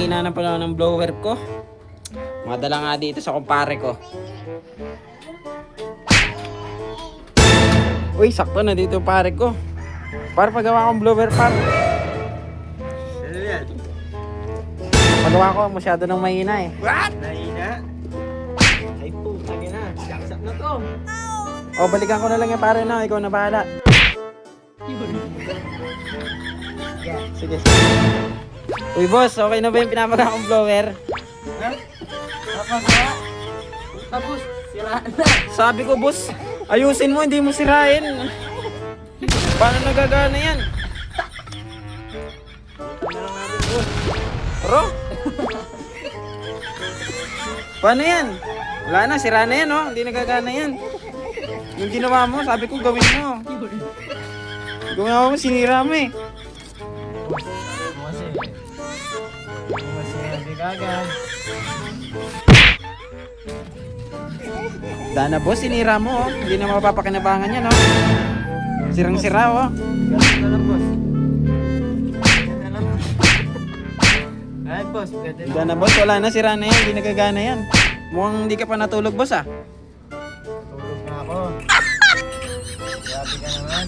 mahina na pala ng blower ko. Madala nga dito sa kumpare ko. Uy, sakto na dito pare ko. Para pagawa kong blower par. Ano yan? Pagawa ko masyado nang mahina eh. What? Nahina? Ay po, tagay na. Saksak na to. O, balikan ko na lang yung pare na. Ikaw na bahala. Sige. Uy boss, okay na ba yung pinapagawa kong blower? Ha? Tapos ha? Tapos, siraan na. Sabi ko boss, ayusin mo, hindi mo sirain. Paano nagagana yan? Ano lang natin, boss? Bro? Paano yan? Wala na, sira na yan oh. Hindi nagagana yan. Yung ginawa mo, sabi ko gawin mo. Gawin mo, sinira mo eh. Hindi kagad. Dana boss, sinira mo oh. Hindi na mapapakinabangan yan oh. Sirang-sira oh. Ganun na lang, boss. Ganun na lang. Ay, boss. Ganun na. Dana boss, wala na, sira na yan. Hindi nagagana yan. Mukhang hindi ka pa natulog boss ah. Tulog na ako. Grabe ka naman.